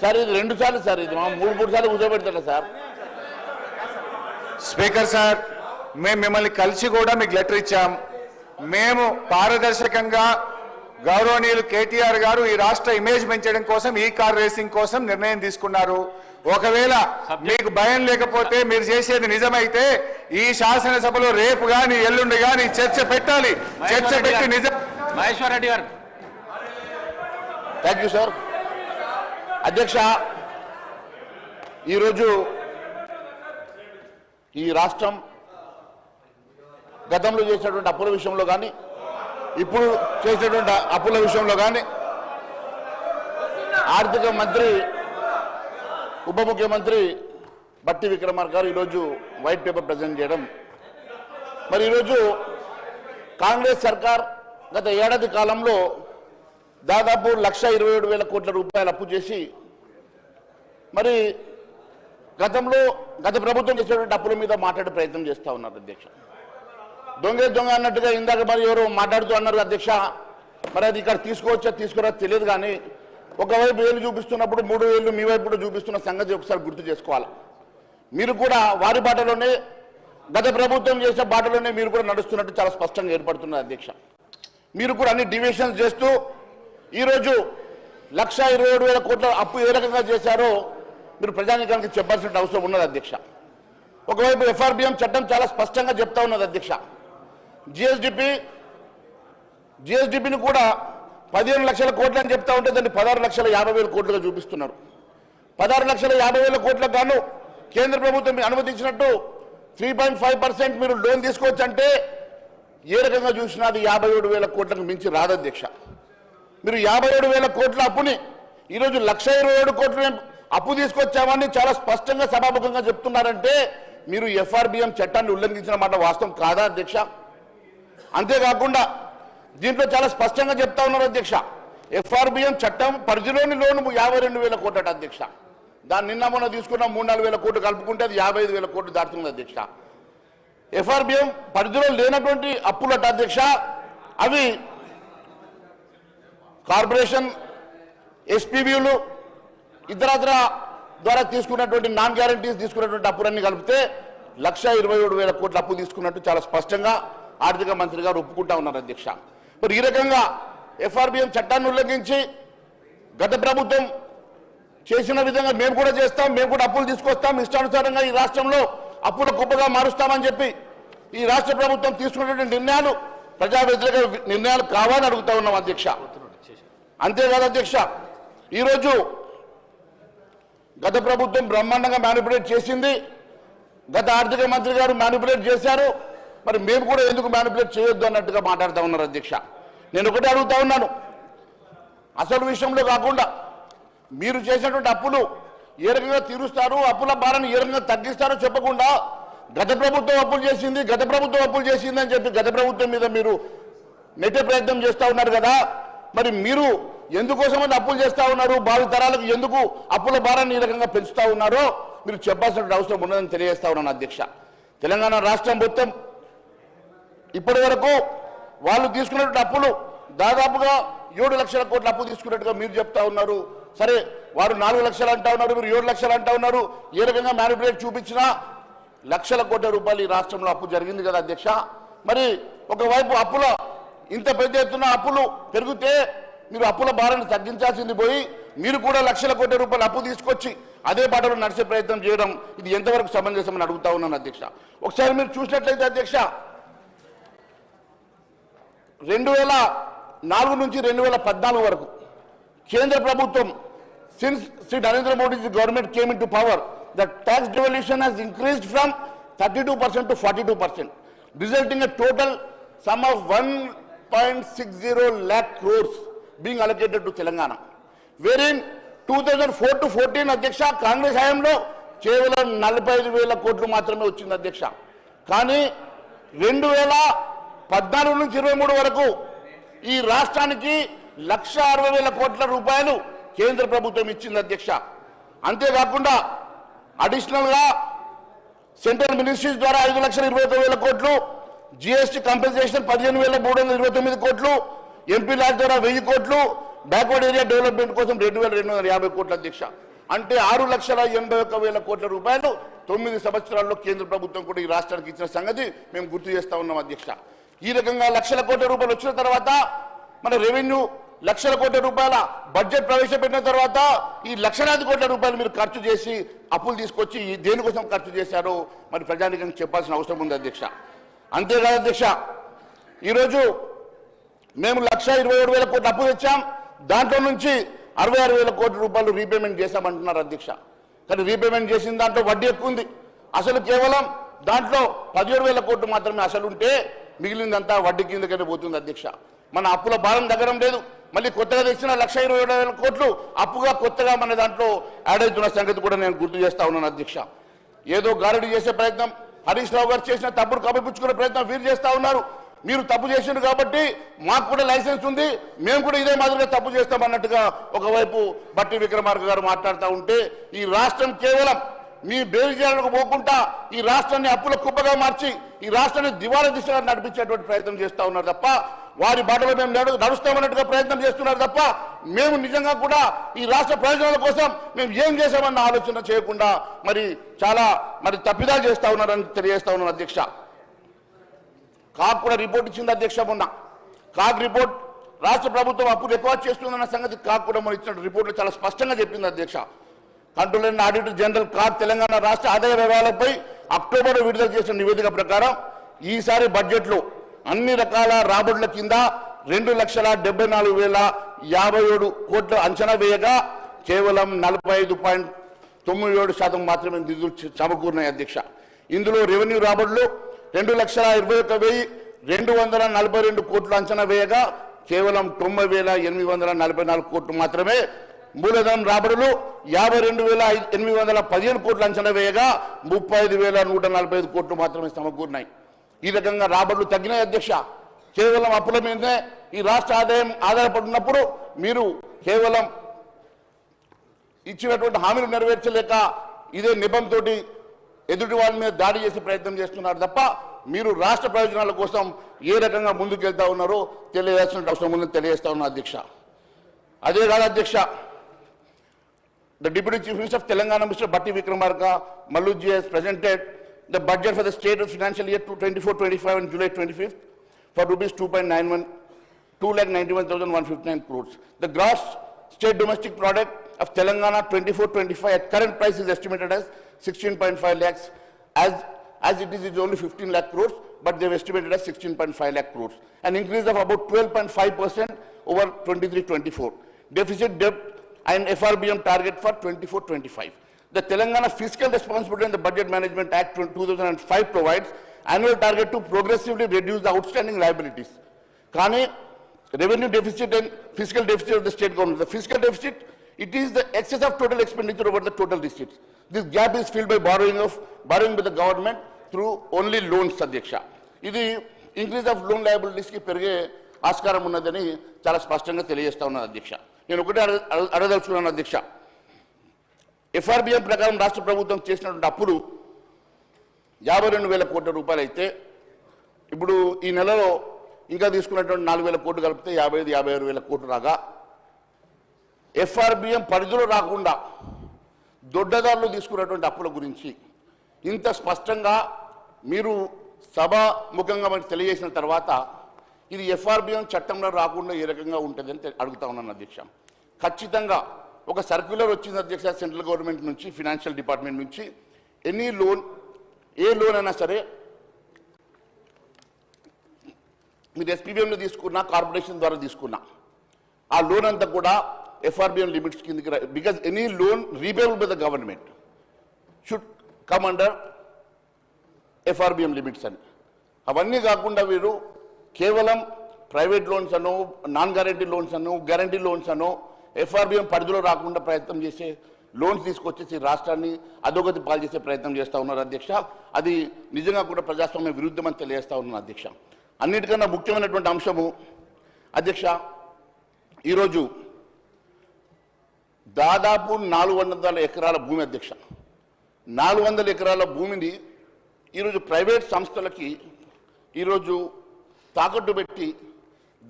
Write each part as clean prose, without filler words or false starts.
Sir ఇది 2 సార్లు sir, ఇది 3 సార్లు కూర్చోబెడతాడు సార్. స్పీకర్ సార్, మేము మిమ్మల్ని కలిసి కూడా మీకు లెటర్ ఇచ్చాం. మేము పారదర్శకంగా గౌరవనీయులు కేటీఆర్ గారు ఈ రాష్ట్ర ఇమేజ్ పెంచడం కోసం ఈ కార్ రేసింగ్ కోసం నిర్ణయం తీసుకున్నారు. ఒకవేళ మీకు భయం లేకపోతే మీరు చేసేది నిజమైతే ఈ శాసనసభలో రేపు గాని ఎల్లుండి గాని చర్చ పెట్టాలి. చర్చ పెట్టి నిజం. మహేశ్వర్ రెడ్డి గారు. Thank you sir. అధ్యక్ష, ఈరోజు ఈ రాష్ట్రం గతంలో చేసినటువంటి అప్పుల విషయంలో కానీ ఇప్పుడు చేసినటువంటి అప్పుల విషయంలో కానీ ఆర్థిక మంత్రి ఉప ముఖ్యమంత్రి బట్టి విక్రమార్క గారు ఈరోజు వైట్ పేపర్ ప్రజెంట్ చేయడం, మరి ఈరోజు కాంగ్రెస్ సర్కార్ గత ఏడాది కాలంలో దాదాపు 1,27,000 కోట్ల రూపాయలు అప్పు చేసి మరి గత ప్రభుత్వం చేసినటువంటి అప్పుల మీద మాట్లాడే ప్రయత్నం చేస్తూ ఉన్నారు అధ్యక్ష. దొంగ అన్నట్టుగా ఇందాక మరి ఎవరు మాట్లాడుతూ అన్నారు అధ్యక్ష. మరి అది ఇక్కడ తీసుకోవచ్చా తీసుకురా తెలియదు, కానీ ఒకవైపు వేలు చూపిస్తున్నప్పుడు 3 వేలు మీ వైపు కూడా చూపిస్తున్న సంగతి ఒకసారి గుర్తు చేసుకోవాలి. మీరు కూడా వారి బాటలోనే గత ప్రభుత్వం చేసే బాటలోనే మీరు కూడా నడుస్తున్నట్టు చాలా స్పష్టంగా ఏర్పడుతున్నారు అధ్యక్ష. మీరు కూడా అన్ని డివిజన్స్ చేస్తూ ఈరోజు 1,27,000 కోట్ల అప్పు ఏ రకంగా చేశారో మీరు ప్రజానీకానికి చెప్పాల్సిన అవసరం ఉన్నది అధ్యక్ష. ఒకవైపు ఎఫ్ఆర్బిఎం చట్టం చాలా స్పష్టంగా చెప్తా ఉన్నది అధ్యక్ష. జిఎస్డిపిని కూడా 15 లక్షల కోట్లు అని చెప్తా ఉంటే దాన్ని 16,50,000 కోట్లుగా చూపిస్తున్నారు. 16,50,000 కోట్లకు గాను కేంద్ర ప్రభుత్వం అనుమతించినట్టు 3.5% మీరు లోన్ తీసుకోవచ్చు అంటే ఏ రకంగా చూసినా అది 57,000 కోట్లకు మించి రాదు అధ్యక్ష. మీరు 57,000 కోట్ల అప్పుని ఈరోజు 1,27,000 కోట్ల అప్పు తీసుకొచ్చామని చాలా స్పష్టంగా సభాముఖంగా చెప్తున్నారంటే మీరు ఎఫ్ఆర్బిఎం చట్టాన్ని ఉల్లంఘించిన మాట వాస్తవం కాదా అధ్యక్ష? అంతేకాకుండా దీంట్లో చాలా స్పష్టంగా చెప్తా ఉన్నారు అధ్యక్ష, ఎఫ్ఆర్బిఎం చట్టం పరిధిలోని లోను 52,000 కోట్ల అధ్యక్ష. దాన్ని నిన్న మొన్న తీసుకున్న 3-4 కోట్లు కలుపుకుంటే అది 55,000 కోట్లు దాటుతుంది అధ్యక్ష. ఎఫ్ఆర్బిఎం పరిధిలో లేనటువంటి అప్పులట అధ్యక్ష, అవి కార్పొరేషన్ ఎస్పీబీలు ఇతరత్ర ద్వారా తీసుకున్నటువంటి నాన్ గ్యారంటీస్ తీసుకున్నటువంటి అప్పులన్నీ కలిపితే 1,27,000 కోట్ల అప్పు తీసుకున్నట్టు చాలా స్పష్టంగా ఆర్థిక మంత్రి గారు ఒప్పుకుంటా ఉన్నారు అధ్యక్ష. మరి ఈ రకంగా ఎఫ్ఆర్బిఎం చట్టాన్ని ఉల్లంఘించి గత ప్రభుత్వం చేసిన విధంగా మేము కూడా చేస్తాం, మేము కూడా అప్పులు తీసుకొస్తాం, ఇష్టానుసారంగా ఈ రాష్ట్రంలో అప్పుల కుప్పగా మారుస్తామని చెప్పి ఈ రాష్ట్ర ప్రభుత్వం తీసుకున్నటువంటి నిర్ణయాలు ప్రజా వ్యతిరేక నిర్ణయాలు కావాలని అడుగుతా ఉన్నాం అధ్యక్ష. అంతేకాదు అధ్యక్ష, ఈరోజు గత ప్రభుత్వం బ్రహ్మాండంగా మ్యానిపులేట్ చేసింది, గత ఆర్థిక మంత్రి గారు మ్యానిపులేట్ చేశారు, మరి మేము కూడా ఎందుకు మ్యానిపులేట్ చేయొద్దు అన్నట్టుగా మాట్లాడుతూ ఉన్నారు అధ్యక్ష. నేను ఒకటే అడుగుతా ఉన్నాను, అసలు విషయంలో కాకుండా మీరు చేసినటువంటి అప్పులు ఏ రకంగా తీరుస్తారు, అప్పుల భారాన్ని ఏ రకంగా తగ్గిస్తారో చెప్పకుండా గత ప్రభుత్వం అప్పులు చేసింది అని చెప్పి గత ప్రభుత్వం మీద మీరు నెట్టే ప్రయత్నం చేస్తూ ఉన్నారు కదా. మరి మీరు ఎందుకోసమని అప్పులు చేస్తూ ఉన్నారు, భావి తరాలకు ఎందుకు అప్పుల భారాన్ని ఈ రకంగా పెంచుతూ ఉన్నారో మీరు చెప్పాల్సిన అవసరం ఉన్నదని తెలియజేస్తా ఉన్నాను అధ్యక్ష. తెలంగాణ రాష్ట్రం మొత్తం ఇప్పటి వరకు వాళ్ళు తీసుకున్నటువంటి అప్పులు దాదాపుగా 7 లక్షల కోట్ల అప్పు తీసుకున్నట్టుగా మీరు చెప్తా ఉన్నారు. సరే, వారు 4 లక్షలు అంటా ఉన్నారు, మీరు 7 లక్షలు అంటా ఉన్నారు. ఏ రకంగా మ్యానిపులేట్ చూపించినా లక్షల కోట్ల రూపాయలు ఈ రాష్ట్రంలో అప్పు జరిగింది కదా అధ్యక్ష. మరి ఒకవైపు అప్పుల ఇంత పెద్ద ఎత్తున అప్పులు పెరిగితే మీరు అప్పుల భారాన్ని తగ్గించాల్సింది పోయి మీరు కూడా లక్షల కోట్ల రూపాయలు అప్పు తీసుకొచ్చి అదే బాటలో నడిచే ప్రయత్నం చేయడం ఇది ఎంతవరకు సమంజసమని అడుగుతా ఉన్నాను అధ్యక్ష. ఒకసారి మీరు చూసినట్లయితే అధ్యక్ష, 2004 నుంచి 2014 వరకు కేంద్ర ప్రభుత్వం since Sri Narendra Modi's government came into power, the tax devolution has increased from 32% to 42%, resulting in a total sum of 1.60 lakh crores being allocated to Telangana, wherein 2004 to 14 అధ్యక్ష కాంగ్రెస్ హయాంలో కేవలం 45,000 కోట్లు మాత్రమే వచ్చింది అధ్యక్ష. కానీ 2014 నుంచి 23 వరకు ఈ రాష్ట్రానికి 1,60,000 కోట్ల రూపాయలు కేంద్ర ప్రభుత్వం ఇచ్చింది అధ్యక్ష. అంతేకాకుండా అడిషనల్గా సెంట్రల్ మినిస్ట్రీస్ ద్వారా 5,29,000 కోట్లు, జిఎస్టీ కంపెన్సేషన్ 15,329 కోట్లు, ఎంపీ లాజ్ ద్వారా 1,000 కోట్లు, బ్యాక్వర్డ్ ఏరియా డెవలప్మెంట్ కోసం 2,250 కోట్లు అధ్యక్ష. అంటే 6,81,000 కోట్ల రూపాయలు 9 సంవత్సరాల్లో కేంద్ర ప్రభుత్వం కూడా ఈ రాష్ట్రానికి ఇచ్చిన సంగతి మేము గుర్తు చేస్తా ఉన్నాం అధ్యక్ష. ఈ రకంగా లక్షల కోట్ల రూపాయలు వచ్చిన తర్వాత మన రెవెన్యూ లక్షల కోట్ల రూపాయల బడ్జెట్ ప్రవేశపెట్టిన తర్వాత ఈ లక్షలాది కోట్ల రూపాయలు మీరు ఖర్చు చేసి అప్పులు తీసుకొచ్చి దేనికోసం ఖర్చు చేశారో మరి ప్రజానికం చెప్పాల్సిన అవసరం ఉంది అధ్యక్ష. అంతేకాదు అధ్యక్ష, ఈరోజు మేము 1,27,000 కోట్ల అప్పు తెచ్చాం. దాంట్లో నుంచి 66,000 కోట్ల రూపాయలు రీపేమెంట్ చేశామంటున్నారు అధ్యక్ష. కానీ రీపేమెంట్ చేసిన దాంట్లో వడ్డీ ఎక్కువ ఉంది. అసలు కేవలం దాంట్లో 17,000 కోట్లు మాత్రమే అసలు ఉంటే మిగిలిందంతా వడ్డీ కిందకనే పోతుంది అధ్యక్ష. మన అప్పుల భారం దగ్గరం లేదు. మళ్ళీ కొత్తగా తెచ్చిన 1,27,000 కోట్లు అప్పుగా కొత్తగా మన దాంట్లో యాడ్ అవుతున్న సంగతి కూడా నేను గుర్తు చేస్తా ఉన్నాను అధ్యక్ష. ఏదో గారడీ చేసే ప్రయత్నం, హరీష్ రావు గారు చేసిన తప్పును కప్పిపుచ్చుకునే ప్రయత్నం వీరు చేస్తా ఉన్నారు. మీరు తప్పు చేసిండ్రు కాబట్టి మాకు కూడా లైసెన్స్ ఉంది, మేము కూడా ఇదే మాదిరిగా తప్పు చేస్తామన్నట్టుగా ఒకవైపు బట్టి విక్రమార్క గారు మాట్లాడుతూ ఉంటే ఈ రాష్ట్రం కేవలం మీ బేరిజాలకు పోకుండా ఈ రాష్ట్రాన్ని అప్పుల కుప్పగా మార్చి ఈ రాష్ట్రాన్ని దివాళా దిశగా నడిపించేటువంటి ప్రయత్నం చేస్తూ ఉన్నారు తప్ప వారి బాటలో మేము నడుస్తామన్నట్టుగా ప్రయత్నం చేస్తున్నారు తప్ప మేము నిజంగా కూడా ఈ రాష్ట్ర ప్రయోజనాల కోసం మేము ఏం చేశామన్న ఆలోచన చేయకుండా మరి చాలా తప్పిదాలు చేస్తూ ఉన్నారని తెలియజేస్తా ఉన్నాను అధ్యక్ష. కాగ్ కూడా రిపోర్ట్ ఇచ్చింది అధ్యక్ష. మొన్న కాగ్ రిపోర్ట్ రాష్ట్ర ప్రభుత్వం అప్పులు ఎక్కువ చేస్తుందన్న సంగతి కాగ్ కూడా మనం ఇచ్చిన రిపోర్ట్లో చాలా స్పష్టంగా చెప్పింది అధ్యక్ష. Controller and auditor general CAG Telangana రాష్ట్ర ఆదాయ వ్యవహారాలపై అక్టోబర్ విడుదల చేసిన నివేదిక ప్రకారం ఈసారి బడ్జెట్లో అన్ని రకాల రాబడుల కింద 2,74,057 కోట్ల అంచనా వేయగా కేవలం 45.97% మాత్రమే నిధులు సమకూరినాయి అధ్యక్ష. ఇందులో రెవెన్యూ రాబడులు 2,21,242 కోట్లు అంచనా వేయగా కేవలం 90,844 కోట్లు మాత్రమే. మూలధనం రాబడులు 52,815 కోట్లు అంచనా వేయగా 35,145 కోట్లు మాత్రమే సమకూరినాయి. ఈ రకంగా రాబడులు తగ్గినాయి అధ్యక్ష. కేవలం అప్పుల మీదనే ఈ రాష్ట్ర ఆదాయం ఆధారపడినప్పుడు మీరు కేవలం ఇచ్చినటువంటి హామీలు నెరవేర్చలేక ఇదే నిబంతో ఎదుటి వాళ్ళ మీద దాడి చేసే ప్రయత్నం చేస్తున్నారు తప్ప మీరు రాష్ట్ర ప్రయోజనాల కోసం ఏ రకంగా ముందుకు వెళ్తా ఉన్నారో తెలియాల్సిన అవసరం ఉందని తెలియజేస్తా ఉన్నా అధ్యక్ష. అదే కాదు అధ్యక్ష, the Deputy Chief Minister of Telangana, Mr. Batti Vikramarka Malluji, has presented the budget for the state of financial year 24-25 on July 25th for rupees 2,91,159 crores. The gross state domestic product of Telangana 24-25 at current price is estimated as 16.5 lakhs. As it is only 15 lakh crores, but they have estimated as 16.5 lakh crores. An increase of about 12.5% over 23-24. Deficit debt and FRBM target for 24-25. The Telangana Fiscal Responsibility and the Budget Management Act 2005 provides annual target to progressively reduce the outstanding liabilities. Kane, revenue deficit and fiscal deficit of the state government. The fiscal deficit, it is the excess of total expenditure over the total receipts. This gap is filled by borrowing by the government through only loans, Adhyaksha. This increase of loan liabilities ki perige ఆస్కారం ఉన్నదని చాలా స్పష్టంగా తెలియజేస్తా ఉన్నాను అధ్యక్ష. నేను ఒకటే అడగదలుచుకున్నాను అధ్యక్ష. ఎఫ్ఆర్బిఎం ప్రకారం రాష్ట్ర ప్రభుత్వం చేసినటువంటి అప్పులు 52,000 కోట్ల రూపాయలు అయితే ఇప్పుడు ఈ నెలలో ఇంకా తీసుకున్నటువంటి 4,000 కోట్లు కలిపితే 55,000 కోట్లు రాగా ఎఫ్ఆర్బిఎం పరిధిలో రాకుండా దొడ్డదారులు తీసుకున్నటువంటి అప్పుల గురించి ఇంత స్పష్టంగా మీరు సభాముఖంగా మనకు తెలియజేసిన తర్వాత ఇది ఎఫ్ఆర్బిఎం చట్టంలో రాకుండా ఏ రకంగా ఉంటుందని అడుగుతా ఉన్నాను అధ్యక్ష. ఖచ్చితంగా ఒక సర్క్యులర్ వచ్చింది అధ్యక్ష సెంట్రల్ గవర్నమెంట్ నుంచి, ఫినాన్షియల్ డిపార్ట్మెంట్ నుంచి. ఎనీ లోన్, ఏ లోన్ అయినా సరే మీరు ఎస్పీబీఎంలో తీసుకున్నా, కార్పొరేషన్ ద్వారా తీసుకున్నా ఆ లోన్ అంతా కూడా ఎఫ్ఆర్బిఎం లిమిట్స్ కిందకి because any loan repayable by the government should come under FRBM limits అని. అవన్నీ కాకుండా వీరు కేవలం ప్రైవేట్ లోన్స్ అను, నాన్ గ్యారంటీ లోన్స్ అను, గ్యారంటీ లోన్స్ అను ఎఫ్ఆర్బిఎం పరిధిలో రాకుండా ప్రయత్నం చేసే లోన్స్ తీసుకొచ్చేసి రాష్ట్రాన్ని అధోగతి పాలు చేసే ప్రయత్నం చేస్తూ ఉన్నారు అధ్యక్ష. అది నిజంగా కూడా ప్రజాస్వామ్య విరుద్ధమని తెలియజేస్తా ఉన్నాను అధ్యక్ష. అన్నిటికన్నా ముఖ్యమైనటువంటి అంశము అధ్యక్ష, ఈరోజు దాదాపు 400 ఎకరాల భూమి అధ్యక్ష, 400 ఎకరాల భూమిని ఈరోజు ప్రైవేట్ సంస్థలకి ఈరోజు తాకట్టు పెట్టి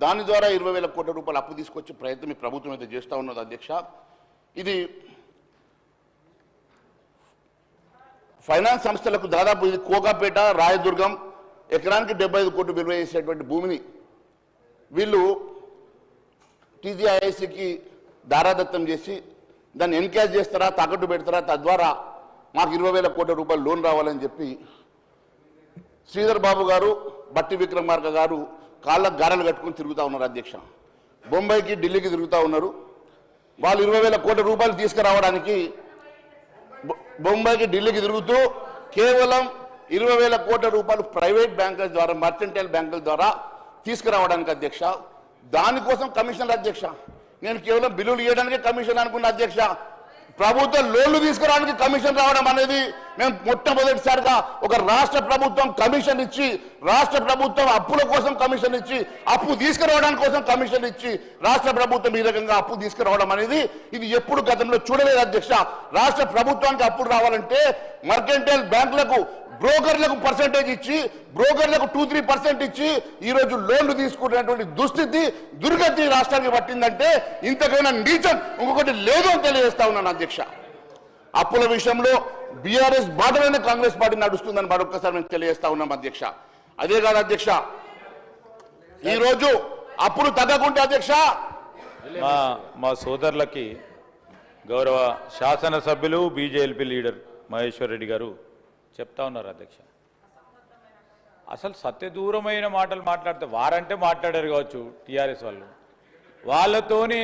దాని ద్వారా 20,000 కోట్ల రూపాయలు అప్పు తీసుకొచ్చే ప్రయత్నం ఈ ప్రభుత్వం అయితే చేస్తూ ఉన్నది అధ్యక్ష. ఇది ఫైనాన్స్ సంస్థలకు దాదాపు ఇది కోకాపేట రాయదుర్గం ఎకరానికి 75 కోట్లు విలువ చేసేటువంటి భూమిని వీళ్ళు టీజీఐఐసికి దారాదత్తం చేసి దాన్ని ఎన్కాష్ చేస్తారా, తాకట్టు పెడతారా, తద్వారా మాకు 20,000 కోట్ల రూపాయలు లోన్ రావాలని చెప్పి శ్రీధర్ బాబు గారు, బట్టి విక్రమార్క గారు కాళ్ళకు గారెలు కట్టుకుని తిరుగుతూ ఉన్నారు అధ్యక్ష. బొంబాయికి ఢిల్లీకి తిరుగుతూ ఉన్నారు. వాళ్ళు 20,000 కోట్ల రూపాయలు తీసుకురావడానికి బొంబాయికి ఢిల్లీకి తిరుగుతూ కేవలం 20,000 కోట్ల రూపాయలు ప్రైవేట్ బ్యాంకుల ద్వారా, మర్చెంటైల్ బ్యాంకుల ద్వారా తీసుకురావడానికి అధ్యక్ష. దానికోసం కమిషనర్ అధ్యక్ష. నేను కేవలం బిల్లులు ఇవ్వడానికి కమిషన్ అనుకున్న అధ్యక్ష. ప్రభుత్వ లోన్లు తీసుకురావడానికి కమిషన్ రావడం అనేది మేము మొట్టమొదటిసారిగా ఒక రాష్ట్ర ప్రభుత్వం కమిషన్ ఇచ్చి, రాష్ట్ర ప్రభుత్వం అప్పుల కోసం కమిషన్ ఇచ్చి, అప్పు తీసుకురావడానికి కోసం కమిషన్ ఇచ్చి రాష్ట్ర ప్రభుత్వం ఈ రకంగా అప్పు తీసుకురావడం అనేది ఇది ఎప్పుడు గతంలో చూడలేదు అధ్యక్ష. రాష్ట్ర ప్రభుత్వానికి అప్పులు రావాలంటే మర్కెంటైల్ బ్యాంకులకు, బ్రోకర్లకు పర్సెంటేజ్ ఇచ్చి, బ్రోకర్లకు 2-3% ఇచ్చి ఈరోజు లోన్లు తీసుకునేటువంటి దుస్థితి, దుర్గతి రాష్ట్రానికి పట్టిందంటే ఇంతకైనా నీచం ఇంకొకటి లేదు అని తెలియజేస్తా ఉన్నాను అధ్యక్ష. అప్పుల విషయంలో బీఆర్ఎస్ బాటలోనే కాంగ్రెస్ పార్టీ నడుస్తుందని మరొకసారి మేము తెలియజేస్తా ఉన్నాం అధ్యక్ష. అదే కాదు అధ్యక్ష, ఈరోజు అప్పులు తగ్గకుంటే అధ్యక్ష, మా సోదరులకి గౌరవ శాసనసభ్యులు బీజేపీ లీడర్ మహేశ్వర్ రెడ్డి గారు చెప్తా ఉన్నారు అధ్యక్ష. అసలు సత్యదూరమైన మాటలు మాట్లాడితే వారంటే మాట్లాడారు కావచ్చు టీఆర్ఎస్ వాళ్ళు, వాళ్ళతోని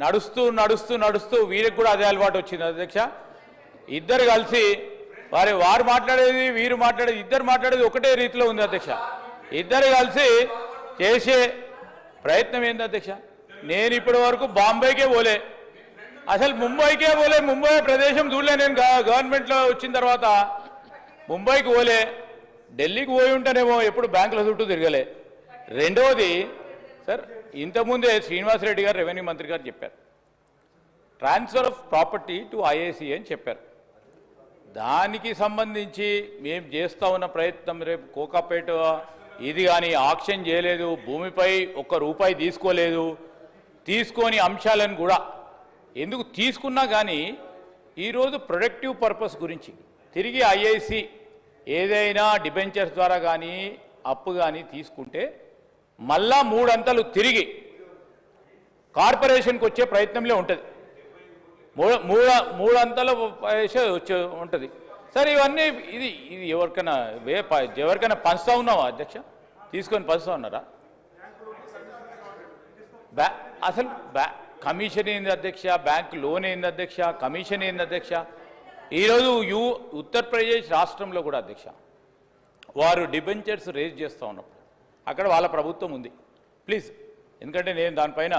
నడుస్తూ నడుస్తూ నడుస్తూ వీరికి కూడా అదే అలవాటు వచ్చింది అధ్యక్ష. ఇద్దరు కలిసి వారు మాట్లాడేది వీరు మాట్లాడేది, ఇద్దరు మాట్లాడేది ఒకటే రీతిలో ఉంది అధ్యక్ష. ఇద్దరు కలిసి చేసే ప్రయత్నం ఏంది అధ్యక్ష? నేను ఇప్పటి వరకు బాంబేకే పోలే, అసలు ముంబైకే పోలే. ముంబై ప్రదేశం చూడలే నేను. గవర్నమెంట్లో వచ్చిన తర్వాత ముంబైకి పోలే, ఢిల్లీకి పోయి ఉంటానేమో, ఎప్పుడు బ్యాంకుల చుట్టూ తిరగలే. రెండవది సార్, ఇంతకుముందే శ్రీనివాసరెడ్డి గారు రెవెన్యూ మంత్రి గారు చెప్పారు, transfer of property to IAC అని చెప్పారు. దానికి సంబంధించి మేము చేస్తూ ఉన్న ప్రయత్నం, రేపు కోకాపేట ఇది కానీ ఆక్షన్ చేయలేదు, భూమిపై ₹1 తీసుకోలేదు, తీసుకొని అంశాలను కూడా ఎందుకు తీసుకున్నా కానీ ఈరోజు ప్రొడక్టివ్ పర్పస్ గురించి తిరిగి ఐఐసి ఏదైనా డిబెంచర్స్ ద్వారా కానీ అప్పు కానీ తీసుకుంటే మళ్ళా 3 అంతలు తిరిగి కార్పొరేషన్కి వచ్చే ప్రయత్నంలో ఉంటుంది. మూడు అంతలు వచ్చే ఉంటుంది సార్. ఇవన్నీ ఇది ఎవరికైనా పంచుతా ఉన్నావా అధ్యక్ష? తీసుకొని పంచుతా ఉన్నారా? అసలు కమిషన్ ఏంది అధ్యక్ష? బ్యాంక్ లోన్ ఏంది అధ్యక్ష? కమిషన్ ఏంది అధ్యక్ష? ఈరోజు ఉత్తరప్రదేశ్ రాష్ట్రంలో కూడా అధ్యక్ష వారు డిబెంచర్స్ రేజ్ చేస్తూ ఉన్నప్పుడు అక్కడ వాళ్ళ ప్రభుత్వం ఉంది. ప్లీజ్, ఎందుకంటే నేను దానిపైన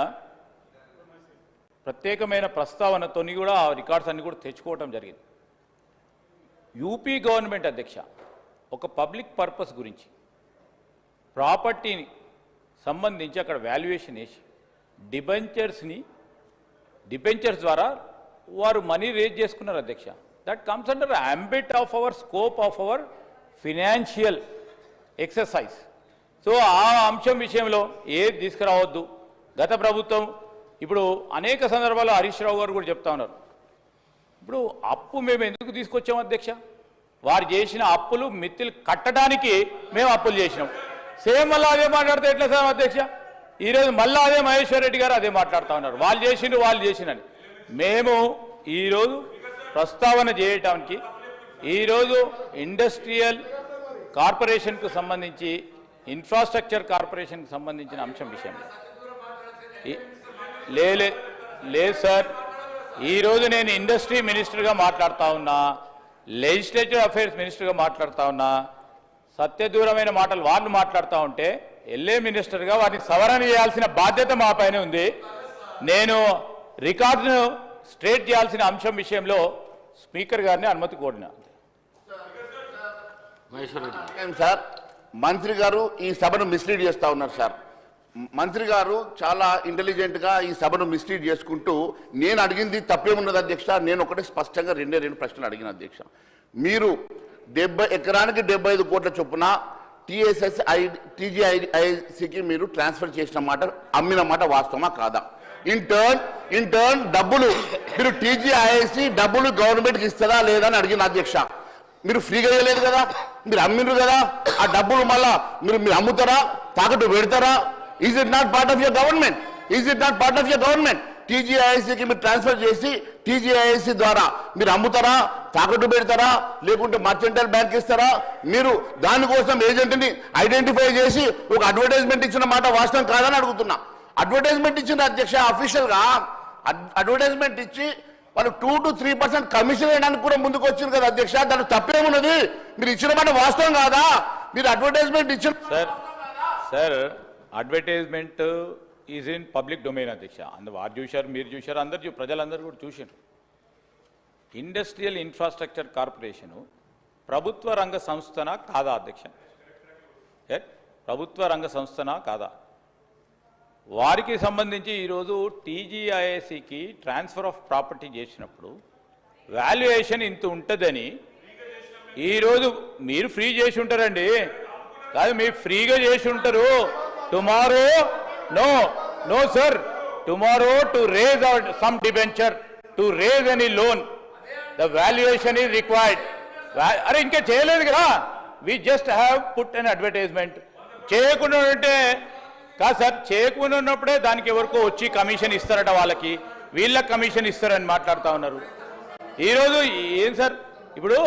ప్రత్యేకమైన ప్రస్తావనతోని కూడా ఆ రికార్డ్స్ అన్ని కూడా తెచ్చుకోవటం జరిగింది. యూపీ గవర్నమెంట్ అధ్యక్ష ఒక పబ్లిక్ పర్పస్ గురించి ప్రాపర్టీని సంబంధించి అక్కడ వాల్యుయేషన్ వేసి డిబెంచర్స్ ద్వారా వారు మనీ రేజ్ చేసుకున్నారు అధ్యక్ష. That comes under ambit of our scope of our financial exercise. So ఆ అంశం విషయంలో ఏది తీసుకురావద్దు. గత ప్రభుత్వం ఇప్పుడు అనేక సందర్భాల్లో హరీష్ రావు గారు కూడా చెప్తా ఉన్నారు. ఇప్పుడు అప్పు మేము ఎందుకు తీసుకొచ్చాం అధ్యక్ష? వారు చేసిన అప్పులు మిత్తులు కట్టడానికి మేము అప్పులు చేసినాం. సేమ్ మళ్ళీ అదే మాట్లాడితే ఎట్లా సార్ అధ్యక్ష? ఈరోజు మళ్ళీ అదే మహేశ్వర్ రెడ్డి గారు అదే మాట్లాడుతూ ఉన్నారు, వాళ్ళు చేసినని. మేము ఈరోజు ప్రస్తావన చేయటానికి ఈరోజు ఇండస్ట్రియల్ కార్పొరేషన్కు సంబంధించి, ఇన్ఫ్రాస్ట్రక్చర్ కార్పొరేషన్కి సంబంధించిన అంశం విషయంలో లేదు సార్. ఈరోజు నేను ఇండస్ట్రీ మినిస్టర్గా మాట్లాడుతూ ఉన్నా, లెజిస్లేటివ్ అఫైర్స్ మినిస్టర్గా మాట్లాడుతూ ఉన్నా. సత్యదూరమైన మాటలు వాళ్ళు మాట్లాడుతూ ఉంటే ఎల్ఏ మినిస్టర్గా వాటిని సవరణ చేయాల్సిన బాధ్యత మా పైన ఉంది. నేను రికార్డును స్ట్రేట్ చేయాల్సిన అంశం విషయంలో స్పీకర్ గారిని అనుమతి కోరినా. సార్, మంత్రి గారు ఈ సభను మిస్లీడ్ చేస్తూ ఉన్నారు సార్. మంత్రి గారు చాలా ఇంటెలిజెంట్గా ఈ సభను మిస్లీడ్ చేసుకుంటూ, నేను అడిగింది తప్పేమున్నది అధ్యక్ష, నేను ఒకటే స్పష్టంగా 2 ప్రశ్నలు అడిగిన అధ్యక్ష. మీరు ఎకరానికి 75 కోట్ల చొప్పున టీజీఐఐసికి మీరు ట్రాన్స్ఫర్ చేసిన మాట, అమ్మిన మాట వాస్తవమా కాదా? ఇన్ టర్న్ డబ్బులు మీరు టీజీఐఐసి డబ్బులు గవర్నమెంట్కి ఇస్తుందా లేదా అని అడిగిన అధ్యక్ష. మీరు ఫ్రీగా ఇవ్వలేదు కదా, మీరు అమ్మిండ్రు కదా, ఆ డబ్బులు మళ్ళా మీరు అమ్ముతారా, తాకట్టు పెడతారా? Is it not part of your government? Is it not part of your government? టీజీఐఐసికి మీరు ట్రాన్స్ఫర్ చేసి టీజీఐఐసి ద్వారా మీరు అమ్ముతారా, తాకట్టు పెడతారా, లేకుంటే మర్చెంటైల్ బ్యాంక్ ఇస్తారా? మీరు దానికోసం ఏజెంట్ని ఐడెంటిఫై చేసి ఒక అడ్వర్టైజ్మెంట్ ఇచ్చిన మాట వాస్తవం కాదని అడుగుతున్నా. అడ్వర్టైజ్మెంట్ ఇచ్చిన అధ్యక్ష అఫీషియల్గా అడ్వర్టైజ్మెంట్ ఇచ్చి వాళ్ళు 2 to 3% కమిషన్ వేయడానికి కూడా ముందుకు వచ్చింది కదా అధ్యక్ష. దానికి తప్పేమున్నది? మీరు ఇచ్చిన మాట వాస్తవం కాదా? మీరు అడ్వర్టైజ్మెంట్ ఇచ్చిన sir advertisement is in public domain అధ్యక్ష. వారు చూశారు, మీరు చూశారు, ప్రజలందరూ కూడా చూశారు. ఇండస్ట్రియల్ ఇన్ఫ్రాస్ట్రక్చర్ కార్పొరేషను ప్రభుత్వ రంగ సంస్థనా కాదా అధ్యక్ష? ప్రభుత్వ రంగ సంస్థనా కాదా? వారికి సంబంధించి ఈరోజు టీజీఐఐసికి ట్రాన్స్ఫర్ ఆఫ్ ప్రాపర్టీ చేసినప్పుడు వాల్యుయేషన్ ఇంత ఉంటుందని ఈరోజు మీరు ఫ్రీ చేసి ఉంటారండి. కాదు, మీరు ఫ్రీగా చేసి ఉంటారు. Tomorrow no sir, tomorrow to raise some debenture, to raise any loan, the valuation is required. అరే ఇంకా చేయలేదు కదా, we just have put an advertisement. చేయకుండా ఉంటే కాదు సార్, చేయకుండా ఉన్నప్పుడే దానికి ఎవరికో వచ్చి కమిషన్ ఇస్తారట, వాళ్ళకి వీళ్ళకి కమిషన్ ఇస్తారని మాట్లాడుతూ ఉన్నారు. ఈరోజు ఏం సార్, ఇప్పుడు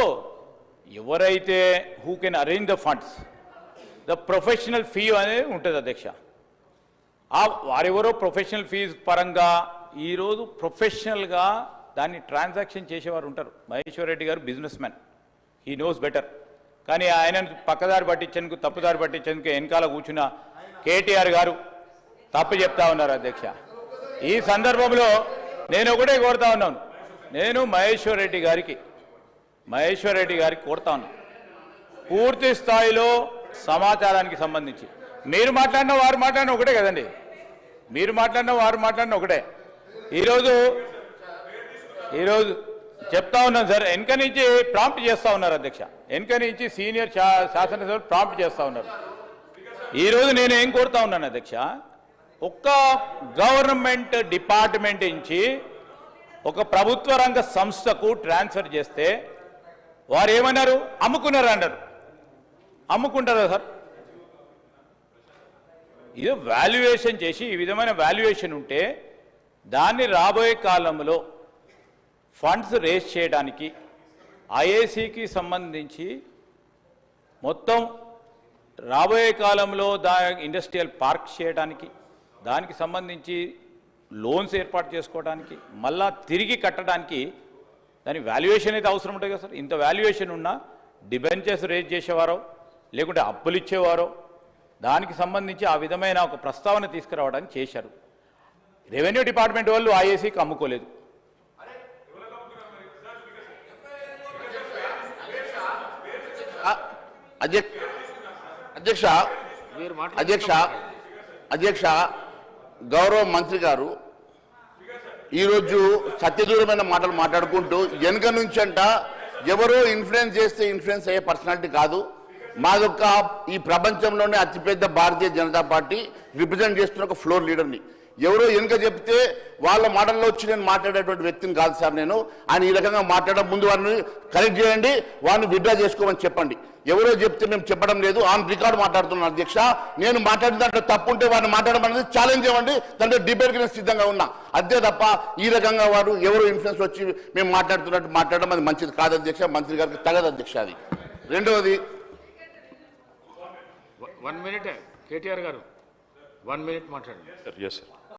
ఎవరైతే who can arrange the funds, the professional fee అనేది ఉంటుంది అధ్యక్ష. వారెవరో ప్రొఫెషనల్ ఫీజు పరంగా ఈరోజు ప్రొఫెషనల్గా దాన్ని ట్రాన్సాక్షన్ చేసేవారు ఉంటారు. మహేశ్వర్ రెడ్డి గారు business man, he knows better. కానీ ఆయనను పక్కదారి పట్టించేందుకు, తప్పుదారి పట్టించేందుకు వెనకాల కూర్చున్న కేటీఆర్ గారు తప్పు చెప్తా ఉన్నారు అధ్యక్ష. ఈ సందర్భంలో నేను ఒకటే కోరుతా ఉన్నాను, నేను మహేశ్వర్ రెడ్డి గారికి కోరుతా ఉన్నాను, పూర్తి స్థాయిలో సమాచారానికి సంబంధించి మీరు మాట్లాడిన వారు మాట్లాడిన ఒకటే కదండి, మీరు మాట్లాడిన వారు మాట్లాడిన ఒకటే. ఈరోజు చెప్తా ఉన్నాను సార్, వెనక నుంచి ప్రాంప్ట్ చేస్తూ ఉన్నారు అధ్యక్ష, వెనక నుంచి సీనియర్ శాసనసభ్యులు ప్రాంప్ట్ చేస్తూ ఉన్నారు. ఈరోజు నేను ఏం కోరుతా ఉన్నాను అధ్యక్ష, ఒక్క గవర్నమెంట్ డిపార్ట్మెంట్ నుంచి ఒక ప్రభుత్వ రంగ సంస్థకు ట్రాన్స్ఫర్ చేస్తే వారు ఏమన్నారు, అమ్ముకున్నారు అన్నారు. అమ్ముకుంటారా సార్? ఇది వాల్యుయేషన్ చేసి, ఈ విధమైన వాల్యుయేషన్ ఉంటే దాన్ని రాబోయే కాలంలో ఫండ్స్ రేస్ చేయడానికి, ఐఏసీకి సంబంధించి మొత్తం రాబోయే కాలంలో ఇండస్ట్రియల్ పార్క్ చేయడానికి, దానికి సంబంధించి లోన్స్ ఏర్పాటు చేసుకోవడానికి, మళ్ళా తిరిగి కట్టడానికి దాని వాల్యుయేషన్ అయితే అవసరం ఉంటుంది కదా సార్. ఇంత వాల్యుయేషన్ ఉన్నా డిబెంచర్స్ రేజ్ చేసేవారో లేకుంటే అప్పులు ఇచ్చేవారో దానికి సంబంధించి ఆ విధమైన ఒక ప్రస్తావన తీసుకురావడానికి చేశారు. రెవెన్యూ డిపార్ట్మెంట్ వాళ్ళు ఐఏసీకి అమ్ముకోలేదు. అధ్యక్ష గౌరవ మంత్రి గారు ఈరోజు సత్యదూరమైన మాటలు మాట్లాడుకుంటూ వెనుక నుంచి అంట ఎవరో ఇన్ఫ్లుయెన్స్ చేస్తే ఇన్ఫ్లుయెన్స్ అయ్యే పర్సనాలిటీ కాదు, మాదొక్క ఈ ప్రపంచంలోనే అతిపెద్ద భారతీయ జనతా పార్టీ రిప్రజెంట్ చేస్తున్న ఒక ఫ్లోర్ లీడర్ని. ఎవరో వెనుక చెప్తే వాళ్ళ మాటల్లో వచ్చి నేను మాట్లాడేటువంటి వ్యక్తిని కాదు సార్ నేను. ఆయన ఈ రకంగా మాట్లాడడం ముందు వారిని కరెక్ట్ చేయండి, వారిని విత్డ్రా చేసుకోమని చెప్పండి. ఎవరో చెప్తే మేము చెప్పడం లేదు, ఆన్ రికార్డు మాట్లాడుతున్నాను అధ్యక్ష. నేను మాట్లాడిన దాంట్లో తప్పు ఉంటే వారిని మాట్లాడడం అనేది ఛాలెంజ్ ఇవ్వండి, దాంట్లో డిబేట్కి నేను సిద్ధంగా ఉన్నా. అంతే తప్ప ఈ రకంగా వారు ఎవరో ఇన్ఫ్లుయెన్స్ వచ్చి మేము మాట్లాడుతున్నట్టు మాట్లాడడం అది మంచిది కాదు అధ్యక్ష, మంత్రి గారికి తగదు అధ్యక్ష. అది రెండవది 1 minute కేటీఆర్ గారు 1 minute మాట్లాడండి. Yes, sir.